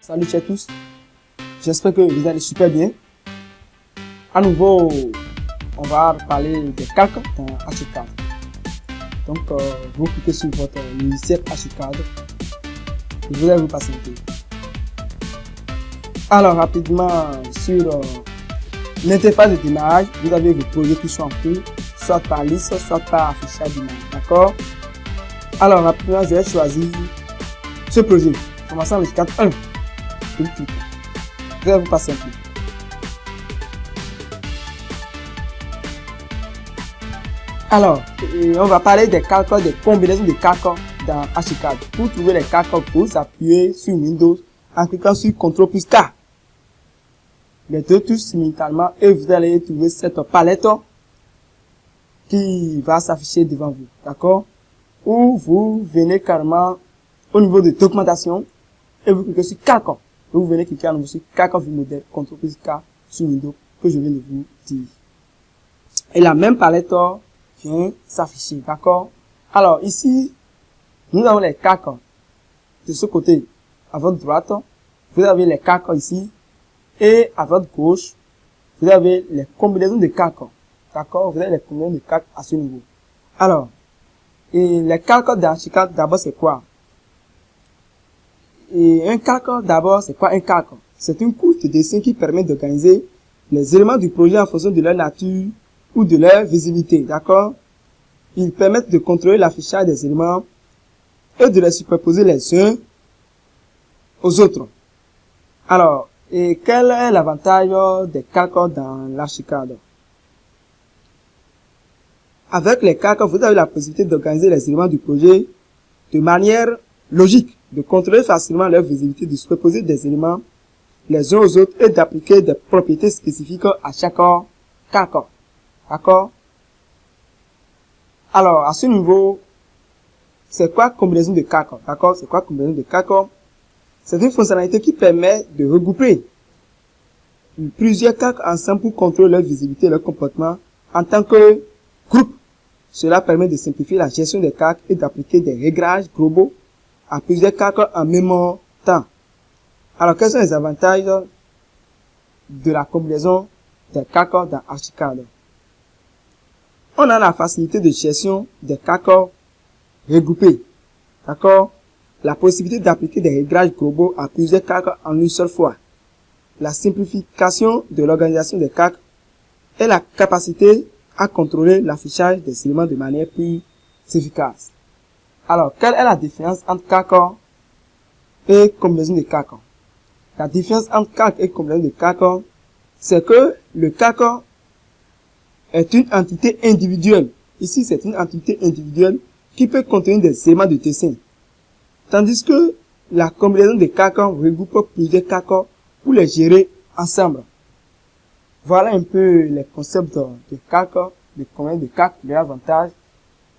Salut à tous, j'espère que vous allez super bien. À nouveau, on va parler des calques dans Archicad. Donc, vous cliquez sur votre logiciel Archicad et vous allez vous patienter. Alors, rapidement, sur l'interface de démarrage, vous avez vos projets qui sont en cours, soit par liste, soit par affichage d'image. D'accord? Alors, rapidement, je vais choisir ce projet. Commençons avec 4.1. Vous allez vous passer un peu. Alors, on va parler des calques, des combinaisons de calques dans Archicad. Pour trouver les calques, vous appuyez sur Windows en cliquant sur CTRL plus K. Les deux touches simultanément et vous allez trouver cette palette qui va s'afficher devant vous. D'accord? Ou vous venez carrément au niveau de documentation et vous cliquez sur calque. Vous venez cliquer à nouveau sur calque vue modèle, CTRL plus K sur Windows que je viens de vous dire. Et la même palette vient s'afficher, d'accord? Alors ici, nous avons les calques de ce côté. À votre droite, vous avez les calques ici. Et à votre gauche, vous avez les combinaisons de calques. D'accord? Vous avez les combinaisons de calques à ce niveau. Alors, et les calques d'Archicad, d'abord c'est quoi? Et un calque, d'abord, c'est quoi un calque? C'est une couche de dessin qui permet d'organiser les éléments du projet en fonction de leur nature ou de leur visibilité. D'accord? Ils permettent de contrôler l'affichage des éléments et de les superposer les uns aux autres. Alors, et quel est l'avantage des calques dans l'Archicad? Avec les calques, vous avez la possibilité d'organiser les éléments du projet de manière logique, de contrôler facilement leur visibilité, de superposer des éléments les uns aux autres et d'appliquer des propriétés spécifiques à chaque calque. D'accord? Alors, à ce niveau, c'est quoi combinaison de calques? D'accord? C'est quoi combinaison de calques? C'est une fonctionnalité qui permet de regrouper plusieurs calques ensemble pour contrôler leur visibilité et leur comportement en tant que groupe. Cela permet de simplifier la gestion des calques et d'appliquer des réglages globaux à plusieurs calques en même temps. Alors, quels sont les avantages de la combinaison des calques dans Archicad? On a la facilité de gestion des calques regroupés. D'accord? La possibilité d'appliquer des réglages globaux à plusieurs calques en une seule fois. La simplification de l'organisation des calques et la capacité à contrôler l'affichage des éléments de manière plus efficace. Alors, quelle est la différence entre calque et combinaison de calques? La différence entre calque et combinaison de calques, c'est que le calque est une entité individuelle. Ici, c'est une entité individuelle qui peut contenir des éléments de dessin. Tandis que la combinaison de calques regroupe plusieurs calques pour les gérer ensemble. Voilà un peu les concepts de calque, de combinaison de calques, les avantages,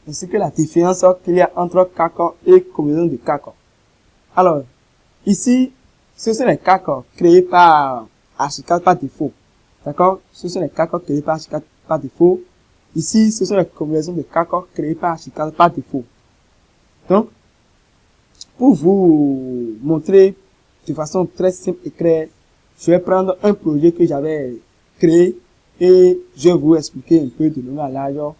ainsi que la différence qu'il y a entre calque et combinaison de calques. Alors, ici, ce sont les calques créés par Archicad par défaut. D'accord? Ce sont les calques créés par Archicad par défaut. Ici, ce sont les combinaisons de calques créées par Archicad par défaut. Donc, pour vous montrer de façon très simple et claire, je vais prendre un projet que j'avais créé et je vais vous expliquer un peu de long à large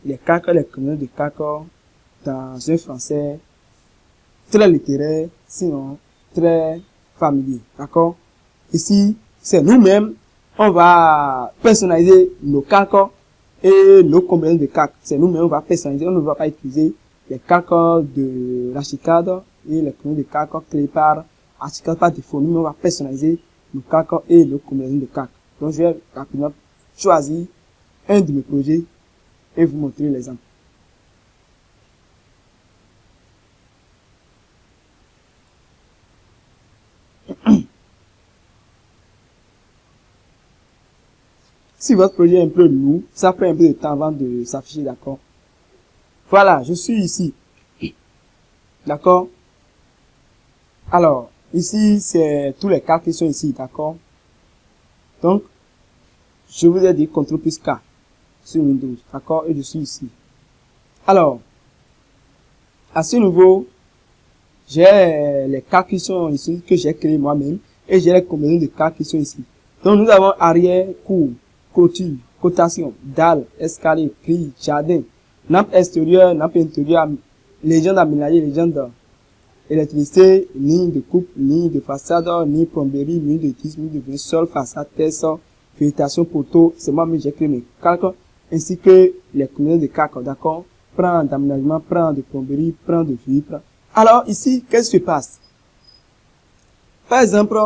les calques, les combinaisons de calques dans un français très littéraire, sinon très familier. D'accord? Ici, c'est nous-mêmes, on va personnaliser nos calques et nos combinaisons de calques. C'est nous-mêmes, on va personnaliser, on ne va pas utiliser les calques de l'Archicad et les combinaisons de calques créées par Archicad par défaut. Nous, on va personnaliser nos calques et nos combinaisons de calques. Donc, je vais rapidement choisir un de mes projets et vous montrer l'exemple. Si votre projet est un peu lourd, ça prend un peu de temps avant de s'afficher, d'accord? Voilà, je suis ici. D'accord? Alors, ici, c'est tous les calques qui sont ici, d'accord? Donc, je vous ai dit CTRL plus K sur Windows, d'accord? Et je suis ici. Alors, à ce niveau, j'ai les cas qui sont ici, que j'ai créé moi-même, et j'ai les combinaisons de cas qui sont ici. Donc, nous avons arrière, cour, clôture, cotation, dalle, escalier, grille, jardin, nappe extérieure, nappe intérieure, légende aménagée, légende électricité, ligne de coupe, ligne de façade, ligne plomberie, ligne de 10, ligne de 20, sol, façade, test, végétation, poteau, c'est moi-même j'ai créé mes calques, ainsi que les combinaisons de calques, d'accord? Plan d'aménagement, plan de plomberie, plan de fibre. Alors, ici, qu'est-ce qui se passe? Par exemple,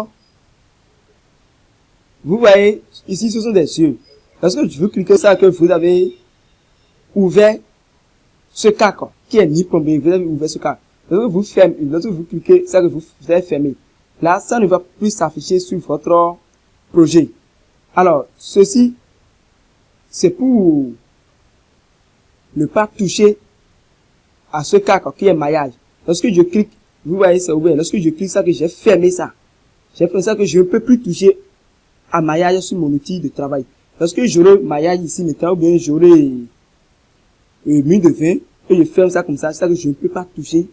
vous voyez, ici, ce sont des yeux. Lorsque je veux cliquer ça, que vous avez ouvert ce cas, qui est ni plomberie, vous avez ouvert ce cas. Lorsque vous fermez, lorsque vous cliquez, ça que vous avez fermé. Là, ça ne va plus s'afficher sur votre projet. Alors, ceci, c'est pour ne pas toucher à ce cas qui est maillage. Lorsque je clique, vous voyez, c'est ouvert. Lorsque je clique ça, que j'ai fermé ça. J'ai fait ça que je ne peux plus toucher à maillage sur mon outil de travail. Lorsque j'aurai maillage ici maintenant, ou bien j'aurai mur de vin, et je ferme ça comme ça, c'est ça que je ne peux pas toucher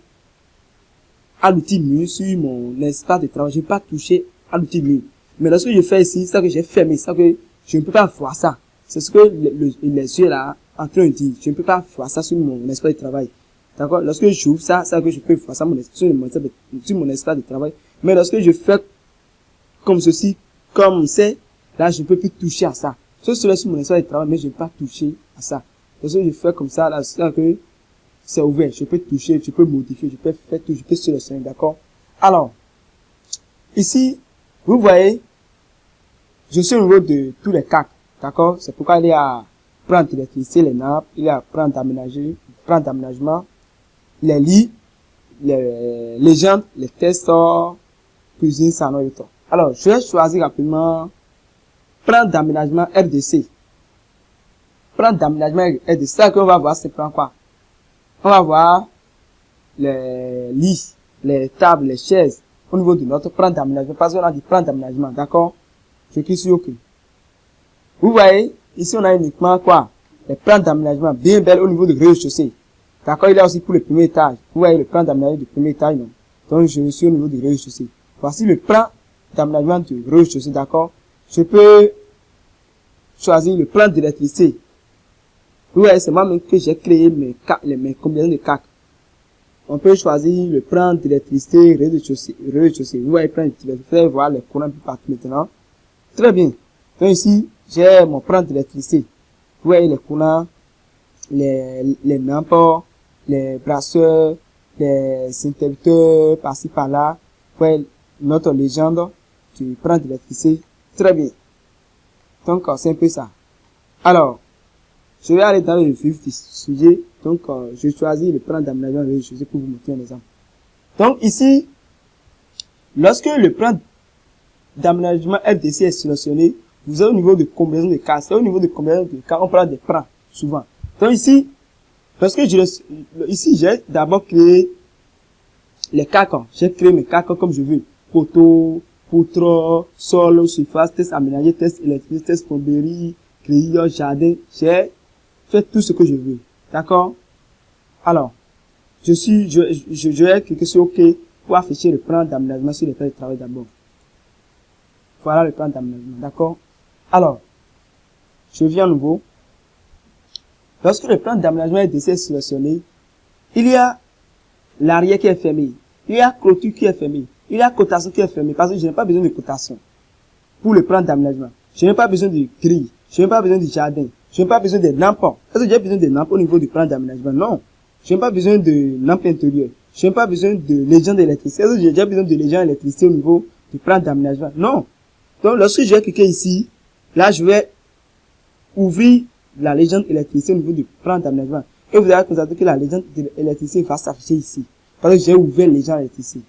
à l'outil mur sur mon espace de travail. Je ne peux pas toucher à l'outil mur. Mais lorsque je fais ici, c'est ça que j'ai fermé, c'est ça que je ne peux pas voir ça. C'est ce que les yeux là en train de dire. Je ne peux pas voir ça sur mon espace de travail. D'accord? Lorsque j'ouvre ça, c'est ça que je peux voir ça sur mon espace de travail. Mais lorsque je fais comme ceci, comme c'est, là, je ne peux plus toucher à ça. Ce serait sur mon espace de travail, mais je ne peux pas toucher à ça. Lorsque je fais comme ça, là, c'est que c'est ouvert. Je peux toucher, je peux modifier, je peux faire tout, je peux sélectionner, d'accord? Alors, ici, vous voyez, je suis au niveau de tous les cas, d'accord? C'est pourquoi il y a plan d'électricité, les nappes, il y a plan d'aménagement, les lits, les légendes, les tests, cuisine, salon et tout. Alors, je vais choisir rapidement plan d'aménagement RDC. Plan d'aménagement RDC, ça qu'on va voir, c'est plan quoi? On va voir les lits, les tables, les chaises au niveau de notre plan d'aménagement. Parce qu'on a dit plan d'aménagement, d'accord? Je clique sur OK. Vous voyez, ici on a uniquement quoi? Les plans d'aménagement bien belles au niveau du rez-de-chaussée. D'accord? Il y a aussi pour le premier étage. Vous voyez le plan d'aménagement du premier étage, non? Donc je suis au niveau du rez-de-chaussée. Voici le plan d'aménagement du rez-de-chaussée, d'accord? Je peux choisir le plan d'électricité. Vous voyez, c'est moi-même que j'ai créé mes combinaisons de CAC. On peut choisir le plan d'électricité, rez-de-chaussée. Vous voyez, plan d'électricité, voir les courants un peu partout maintenant. Très bien. Donc ici, j'ai mon plan d'électricité. Vous voyez les courants, les lampes, les brasseurs, les interrupteurs, par-ci, par-là. Vous voyez notre légende du plan d'électricité. Très bien. Donc, c'est un peu ça. Alors, je vais aller dans le vif du sujet. Donc, je choisis le plan d'aménagement rez-de-chaussée pour vous montrer un exemple. Donc, ici, lorsque le plan d'aménagement RDC est sélectionné, vous avez au niveau de combinaison de cas. C'est au niveau de combinaison de cas, on parle des plans, souvent. Donc, ici, parce que ici, j'ai d'abord créé les cas. J'ai créé mes cas comme je veux. Poteau, poutre, sol, surface, test aménagé, test électrique, test plomberie, grille, jardin. J'ai fait tout ce que je veux. D'accord? Alors, je vais cliquer sur OK pour afficher le plan d'aménagement sur lequel je travaille d'abord. Voilà le plan d'aménagement. D'accord? Alors, je viens à nouveau. Lorsque le plan d'aménagement est sélectionné, il y a l'arrière qui est fermé. Il y a clôture qui est fermée. Il y a cotation qui est fermée parce que je n'ai pas besoin de cotation pour le plan d'aménagement. Je n'ai pas besoin de grille. Je n'ai pas besoin de jardin. Je n'ai pas besoin de lampes. Est-ce que j'ai besoin de lampes au niveau du plan d'aménagement? Non. Je n'ai pas besoin de lampes intérieures. Je n'ai pas besoin de légende d'électricité. Est-ce que j'ai déjà besoin de légende d'électricité au niveau du plan d'aménagement? Non. Donc, lorsque je vais cliquer ici, là, je vais ouvrir la légende électricité au niveau du plan d'aménagement. Et vous allez constater que la légende électricité va s'afficher ici. Parce que j'ai ouvert la légende électricité.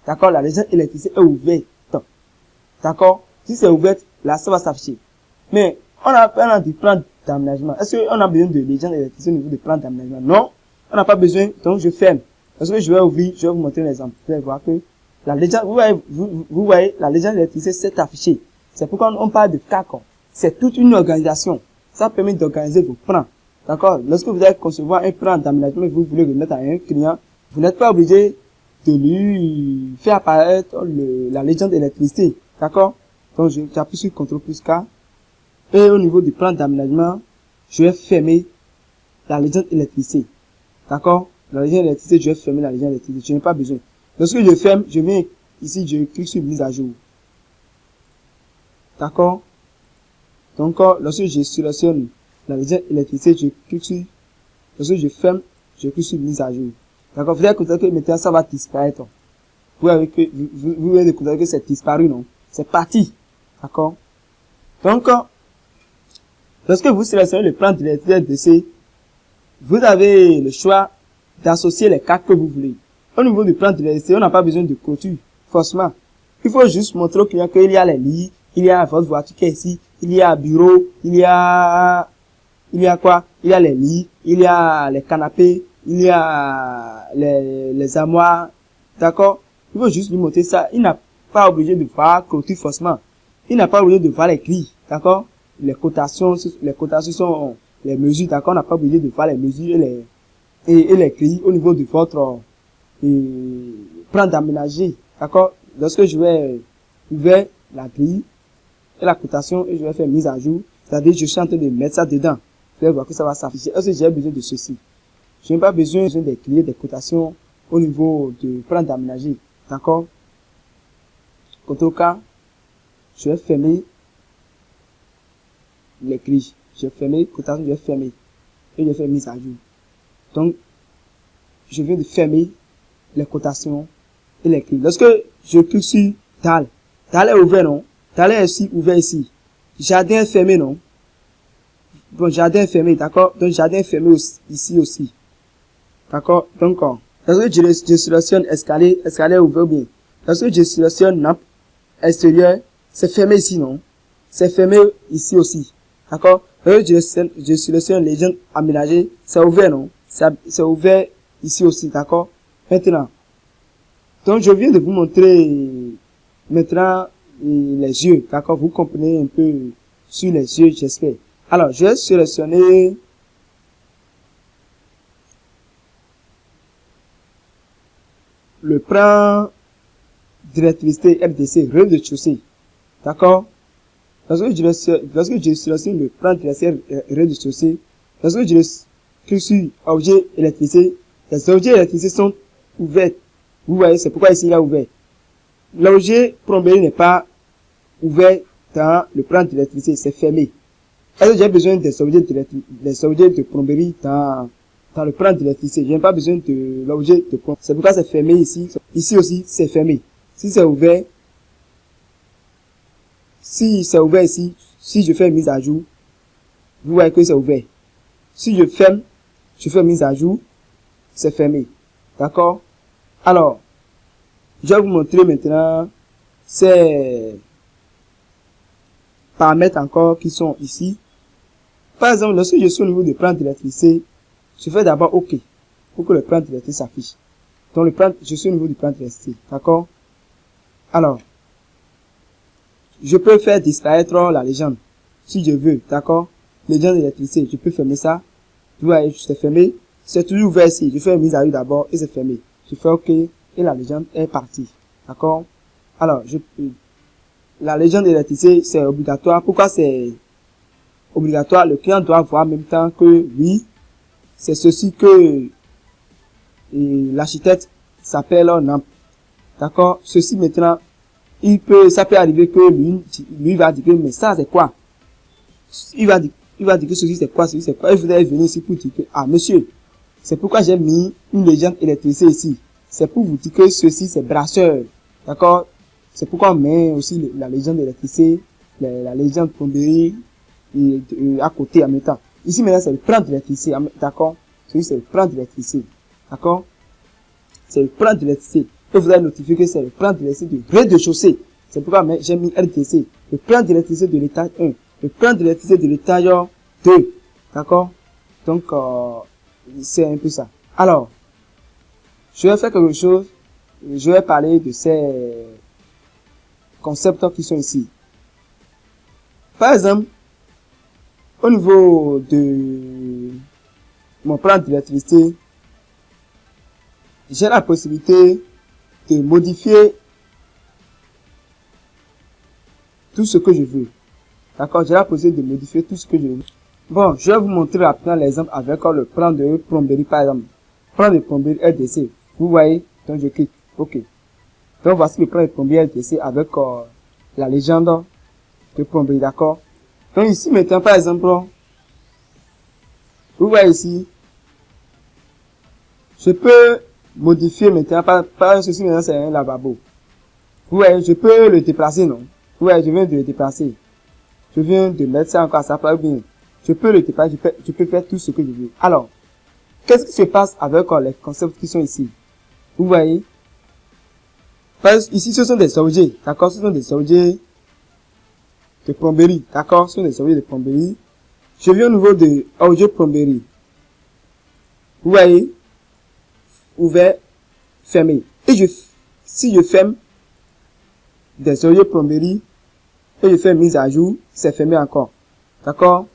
D'accord? La légende électricité est ouverte. D'accord? Si c'est ouvert, là, ça va s'afficher. Mais, on a du plan d'aménagement. Est-ce qu'on a besoin de légende électricité au niveau du plan d'aménagement? Non. On n'a pas besoin. Donc, je ferme. Parce que je vais ouvrir, je vais vous montrer un exemple. Vous allez voir que la légende, vous voyez, la légende électricité s'est affichée. C'est pourquoi on parle de CAC. C'est toute une organisation. Ça permet d'organiser vos plans. D'accord? Lorsque vous allez concevoir un plan d'aménagement que vous voulez remettre à un client, vous n'êtes pas obligé de lui faire apparaître la légende d'électricité. D'accord? Donc, j'appuie sur CTRL plus K. Et au niveau du plan d'aménagement, je vais fermer la légende électricité. D'accord? La légende électricité, je vais fermer la légende électricité. Je n'ai pas besoin. Lorsque je ferme, je viens ici, je clique sur mise à jour. D'accord? Donc, lorsque je sélectionne la légende électricité, je clique sur, lorsque je ferme, je clique sur mise à jour. D'accord? Vous allez constater que maintenant ça va disparaître. Vous allez constater que c'est disparu, non? C'est parti. D'accord? Donc, lorsque vous sélectionnez le plan d'électricité DC, vous avez le choix d'associer les cartes que vous voulez. Au niveau du plan d'électricité, on n'a pas besoin de clôture, forcément. Il faut juste montrer au client qu'il y a les lits, il y a votre voiture qui est ici, il y a un bureau, il y a quoi? Il y a les lits, il y a les canapés, il y a les armoires. D'accord? Il faut juste lui montrer ça. Il n'a pas obligé de voir clôture forcément. Il n'a pas obligé de voir les grilles. D'accord? Les cotations sont les mesures. D'accord? On n'a pas obligé de voir les mesures et les grilles au niveau de votre plan d'aménager. D'accord? Lorsque je vais ouvrir la grille et la cotation et je vais faire mise à jour, c'est-à-dire je suis en train de mettre ça dedans. Vous allez voir que ça va s'afficher. Est-ce que j'ai besoin de ceci? Je n'ai pas besoin des grilles, des cotations au niveau de plan d'aménager. D'accord? CTRL K, je vais fermer les grilles. Je vais fermer, cotation, je vais fermer. Et je vais faire mise à jour. Donc, je viens de fermer les cotations et les grilles. Lorsque je clique sur DAL, DAL est ouvert, non? DAL est ici, ouvert ici. Jardin est fermé, non? Bon, jardin est fermé, d'accord? Donc, jardin est fermé aussi, ici aussi. D'accord? Donc, lorsque je sélectionne escalier, escalier est ouvert bien. Lorsque je sélectionne nappe extérieure, c'est fermé ici, non? C'est fermé ici aussi. D'accord? Lorsque je sélectionne légende aménagée, c'est ouvert, non? C'est ouvert ici aussi, d'accord? Maintenant. Donc, je viens de vous montrer maintenant les yeux, d'accord? Vous comprenez un peu sur les yeux, j'espère. Alors, je vais sélectionner le plan d'électricité RDC, rez-de-chaussée. D'accord? Lorsque je sélectionne le plan d'électricité rez-de-chaussée, lorsque je clique sur objet électricité, les objets électricités sont ouverts. Vous voyez, c'est pourquoi ici il a ouvert. L'objet plomberie n'est pas ouvert dans le plan d'électricité, c'est fermé. Est-ce que j'ai besoin des objets de plomberie dans le plan d'électricité? Je n'ai pas besoin de l'objet de plomberie. C'est pourquoi c'est fermé ici. Ici aussi, c'est fermé. Si c'est ouvert ici, si je fais mise à jour, vous voyez que c'est ouvert. Si je ferme, je fais mise à jour, c'est fermé. D'accord? Alors, je vais vous montrer maintenant ces paramètres encore qui sont ici. Par exemple, lorsque je suis au niveau du plan d'électricité, je fais d'abord OK pour que le plan d'électricité s'affiche. Donc, je suis au niveau du plan d'électricité. D'accord? Alors, je peux faire disparaître la légende si je veux. D'accord? Légende d'électricité, je peux fermer ça. Vous voyez, c'est fermé. C'est toujours ouvert ici. Je fais une mise à jour d'abord et c'est fermé. Je fais OK et la légende est partie. D'accord? Alors, la légende d'électricité, c'est obligatoire. Pourquoi c'est obligatoire? Le client doit voir en même temps que oui, c'est ceci que l'architecte s'appelle NAMP. D'accord? Ceci maintenant, ça peut arriver que lui va dire que, mais ça c'est quoi? Il va dire que ceci c'est quoi, ceci c'est quoi? Et vous allez venir ici pour dire que, ah monsieur, c'est pourquoi j'ai mis une légende électricité ici. C'est pour vous dire que ceci c'est brasseur. D'accord? C'est pourquoi on met aussi la légende d'électricité, la légende plomberie à côté en même temps. Ici maintenant c'est le plan d'électricité. D'accord? Ceci c'est le plan d'électricité. D'accord? C'est le plan d'électricité. Et vous allez notifier que c'est le plan d'électricité de rez-de-chaussée. C'est pourquoi j'ai mis RDC. Le plan d'électricité de l'étage 1. Le plan d'électricité de l'étage 2. D'accord? Donc, c'est un peu ça. Alors, je vais faire quelque chose. Je vais parler de ces concepts qui sont ici. Par exemple, au niveau de mon plan d'électricité, j'ai la possibilité de modifier tout ce que je veux. D'accord, j'ai la possibilité de modifier tout ce que je veux. Bon, je vais vous montrer rapidement l'exemple avec le plan de plomberie par exemple. Plan de plomberie LDC. Vous voyez, donc je clique. OK. Donc voici le plan de plomberie LDC avec la légende de plomberie, d'accord. Donc ici maintenant par exemple, vous voyez ici, je peux modifier maintenant par ceci maintenant c'est un lavabo. Vous voyez, je peux le déplacer, non? Vous voyez, je viens de le déplacer. Je viens de mettre ça encore à sa place bien. Je peux le déplacer, je peux faire tout ce que je veux. Alors, qu'est-ce qui se passe avec les concepts qui sont ici? Vous voyez? Parce que ici, ce sont des objets, d'accord? Ce sont des objets de plomberie, d'accord? Ce sont des objets de plomberie. Je viens au niveau de objet plomberie. Vous voyez? Ouvert, fermé. Et si je ferme des objets plomberie et je fais mise à jour, c'est fermé encore. D'accord?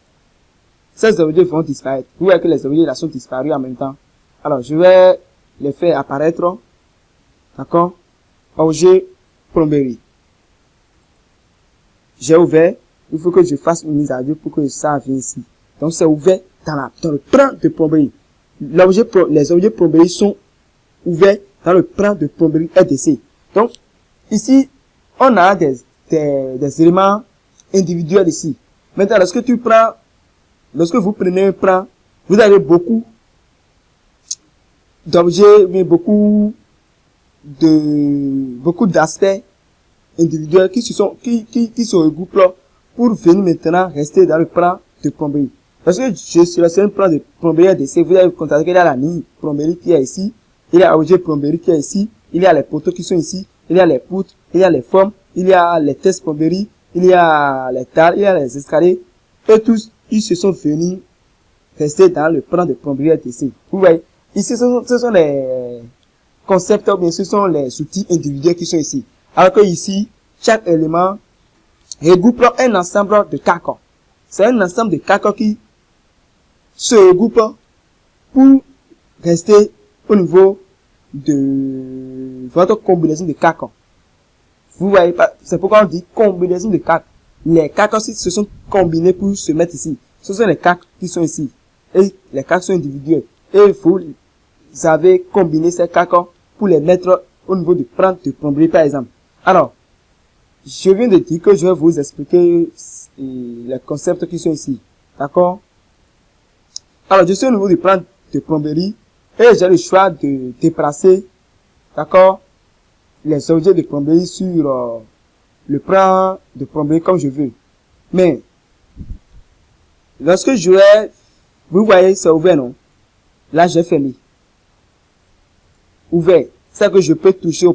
Ces objets vont disparaître. Vous voyez que les objets là sont disparus en même temps. Alors, je vais les faire apparaître. D'accord? Objet plomberie. J'ai ouvert. Il faut que je fasse une mise à jour pour que ça vienne ici. Donc, c'est ouvert dans le plan de plomberie. Les objets plomberie sont ouverts dans le plan de plomberie LDC. Donc, ici, on a des éléments individuels ici. Maintenant, lorsque vous prenez un plan, vous avez beaucoup d'objets, mais beaucoup d'aspects individuels qui se regroupent pour venir maintenant rester dans le plan de plomberie. Parce que je suis sur un plan de plomberie LDC, vous allez constater qu'il y a la ligne plomberie qui est ici, il y a l'objet plomberie qui est ici, il y a les poteaux qui sont ici, il y a les poutres, il y a les formes, il y a les tests plomberie, il y a les dalles, il y a les escaliers, et tous, ils se sont venus rester dans le plan de plomberie LDC. Vous voyez, ici, ce sont les concepts, bien ce sont les outils individuels qui sont ici. Alors que ici, chaque élément regroupe un ensemble de carcans. C'est un ensemble de carcans qui se regroupent pour rester au niveau de votre combinaison de carcans. Vous voyez pas, c'est pourquoi on dit combinaison de carcans. Les carcans se sont combinés pour se mettre ici. Ce sont les carcans qui sont ici. Et les carcans sont individuels. Et vous avez combiné ces carcans pour les mettre au niveau du plan de plomberie par exemple. Alors, je viens de dire que je vais vous expliquer les concepts qui sont ici. D'accord? Alors, je suis au niveau du plan de plomberie et j'ai le choix de déplacer, d'accord, les objets de plomberie sur le plan de plomberie comme je veux. Mais, lorsque je vais, vous voyez, c'est ouvert, non? Là, j'ai fermé. Ouvert. C'est que je peux toucher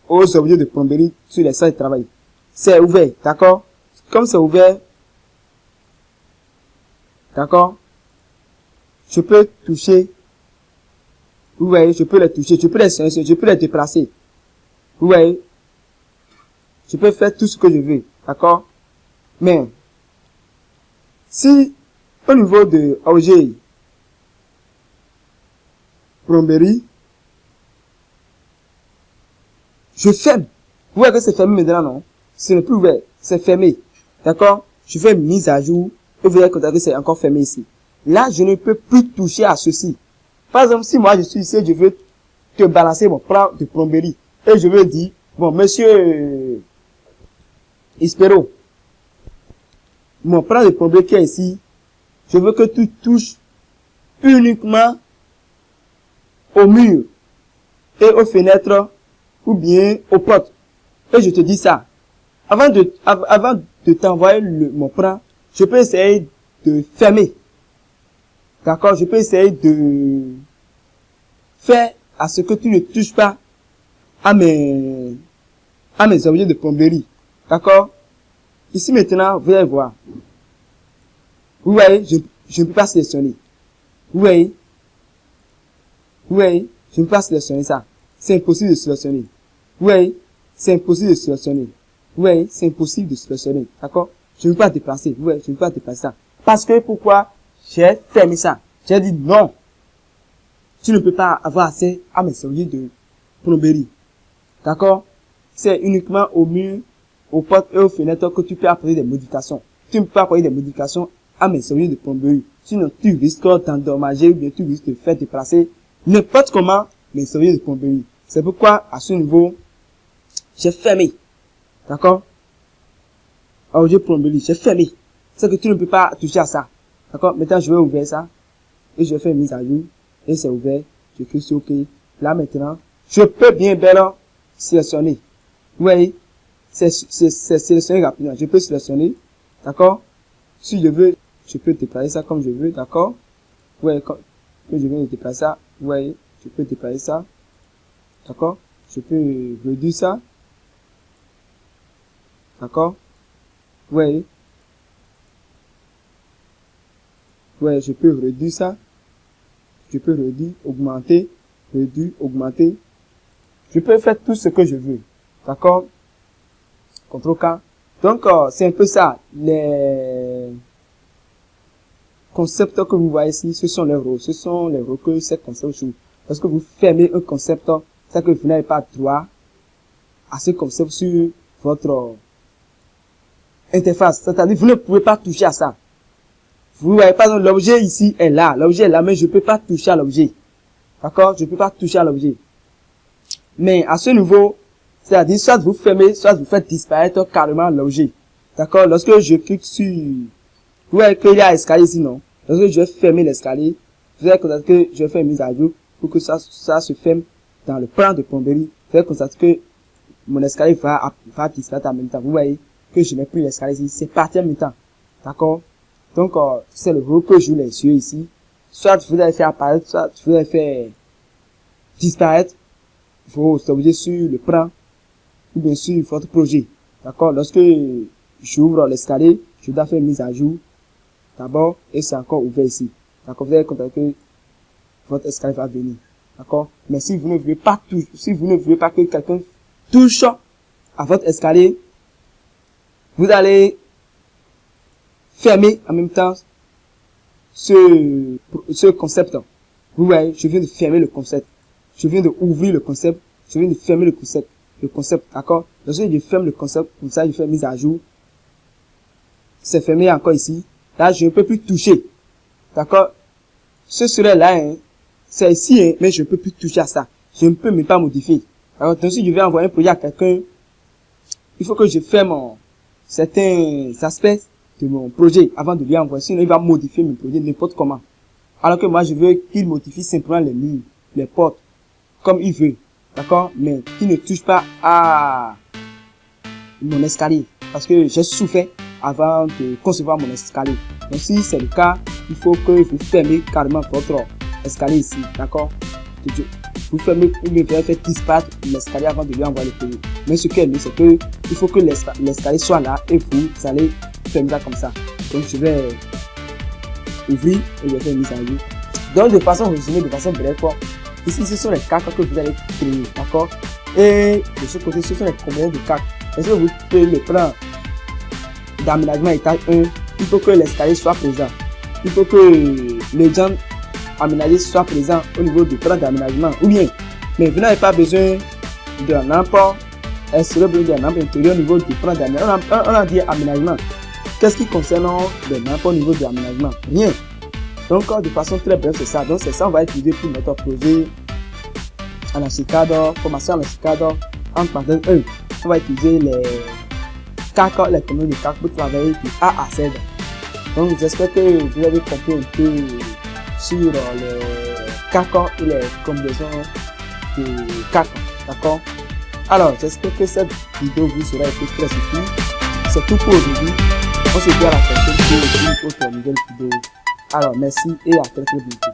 aux objets de plomberie sur les salles de travail. C'est ouvert, d'accord? Comme c'est ouvert, d'accord? Je peux toucher. Vous voyez, je peux les toucher, je peux les sélectionner, je peux les déplacer. Vous voyez? Je peux faire tout ce que je veux, d'accord? Mais, si, au niveau de objet plomberie, je ferme. Vous voyez que c'est fermé maintenant, non? Ce n'est plus ouvert, c'est fermé. D'accord? Je fais une mise à jour et vous allez constater que c'est encore fermé ici. Là, je ne peux plus toucher à ceci. Par exemple, si moi je suis ici, je veux te balancer mon plan de plomberie et je veux dire, bon, monsieur Ispero, mon plan de plomberie qui est ici, je veux que tu touches uniquement au mur et aux fenêtres ou bien aux portes. Et je te dis ça. Avant de t'envoyer mon plan, je peux essayer de fermer. D'accord? Je peux essayer de faire à ce que tu ne touches pas à mes objets de plomberie. D'accord? Ici maintenant, vous allez voir. Vous voyez, je ne peux pas sélectionner. Vous voyez? Vous voyez? Je ne peux pas sélectionner ça. C'est impossible de sélectionner. Vous voyez? C'est impossible de sélectionner. Vous voyez? C'est impossible de sélectionner. D'accord? Je ne peux pas déplacer. Vous voyez? Je ne peux pas déplacer ça. Parce que pourquoi? J'ai fermé ça. J'ai dit non. Tu ne peux pas avoir accès à mes objets de plomberie. D'accord? C'est uniquement au mur, aux portes et aux fenêtres que tu peux apporter des modifications. Tu ne peux pas apporter des modifications à mes serrures de plomberie. Sinon, tu risques d'endommager ou bien tu risques de faire déplacer n'importe comment mes serrures de plomberie. C'est pourquoi, à ce niveau, j'ai fermé. D'accord? Objet plomberie, j'ai fermé. C'est que tu ne peux pas toucher à ça. D'accord? Maintenant, je vais ouvrir ça. Et je vais faire une mise à jour. Et c'est ouvert. Je clique sur OK. Là, maintenant, je peux bien sélectionner. Vous voyez? C'est sélectionné rapidement. Je peux sélectionner. D'accord? Si je veux, je peux déplacer ça comme je veux. D'accord? Vous voyez, que je viens de déplacer ça. Vous voyez? Je peux déplacer ça. D'accord? Je peux réduire ça. D'accord? Vous voyez? Ouais, je peux réduire ça. Je peux réduire, augmenter, réduire, augmenter. Je peux faire tout ce que je veux. D'accord? CTRL K. Donc, c'est un peu ça. Les concepts que vous voyez ici, ce sont les rôles. Ce sont les rôles que ces concepts jouent. Parce que vous fermez un concept, c'est que vous n'avez pas droit à ce concept sur votre interface. C'est-à-dire, vous ne pouvez pas toucher à ça. Vous voyez, par exemple, l'objet ici est là. L'objet est là, mais je ne peux pas toucher à l'objet. D'accord? Je ne peux pas toucher à l'objet. Mais à ce niveau, c'est-à-dire, soit vous fermez, soit vous faites disparaître carrément l'objet. D'accord? Lorsque je clique sur... Vous voyez qu'il y a escalier ici, non? Lorsque je vais fermer l'escalier, vous allez constater que je vais faire une mise à jour pour que ça se ferme dans le plan de plomberie. Vous allez constater que mon escalier va disparaître en même temps. Vous voyez que je n'ai plus l'escalier ici. C'est parti en même temps. D'accord? Donc, c'est le rôle que joue les yeux ici. Soit vous allez faire apparaître, soit vous allez faire disparaître vos objets sur le plan ou bien sur votre projet. D'accord? Lorsque j'ouvre l'escalier, je dois faire une mise à jour d'abord et c'est encore ouvert ici. D'accord? Vous allez constater que votre escalier va venir. D'accord? Mais si vous ne voulez pas que quelqu'un touche à votre escalier, vous allez fermer en même temps ce concept. Vous voyez, je viens de fermer le concept. Je viens de ouvrir le concept. Je viens de fermer le concept. Le concept, d'accord? Lorsque je ferme le concept, comme ça, je fais mise à jour. C'est fermé encore ici. Là, je ne peux plus toucher. D'accord? Ce serait là, hein. C'est ici, hein, mais je ne peux plus toucher à ça. Je ne peux même pas modifier. Alors, donc, si je vais envoyer un projet à quelqu'un, il faut que je ferme certains aspects de mon projet avant de lui envoyer. Sinon, il va modifier mon projet n'importe comment. Alors que moi, je veux qu'il modifie simplement les murs, les portes, comme il veut. D'accord? Mais qu'il ne touche pas à mon escalier. Parce que j'ai souffert avant de concevoir mon escalier. Donc, si c'est le cas, il faut que vous fermez carrément votre escalier ici. D'accord? Vous fermez ou bien vous faites disparaître l'escalier avant de lui envoyer le projet. Mais ce qui est mieux, c'est que il faut que l'escalier soit là et vous allez fermer ça comme ça. Donc, je vais ouvrir et je vais faire une mise à jour. Donc, de façon résumée, de façon brève, ici, ce sont les cartes que vous allez créer, d'accord? Et de ce côté, ce sont les combinaisons de cartes. Est-ce que vous pouvez le plan d'aménagement étage 1, il faut que l'escalier soit présent. Il faut que les gens aménagés soient présents au niveau du plan d'aménagement. Ou bien, mais vous n'avez pas besoin d'un apport extérieur, d'un apport intérieur au niveau du plan d'aménagement. On a dit aménagement. Qu'est-ce qui concerne les apports au niveau de l'aménagement? Rien. Donc, de façon très brève, c'est ça. Donc, c'est ça, on va utiliser pour notre projet en Archicad, formation en Archicad, en parenthèse 1. On va utiliser les cartes, les communes de cartes pour travailler de A à Z. Donc, j'espère que vous avez compris un peu sur les cartes et les combinaisons de cartes. D'accord? Alors, j'espère que cette vidéo vous sera été très utile. C'est tout pour aujourd'hui. On se dit à la prochaine pour une autre nouvelle vidéo. Alors, merci et à très bientôt.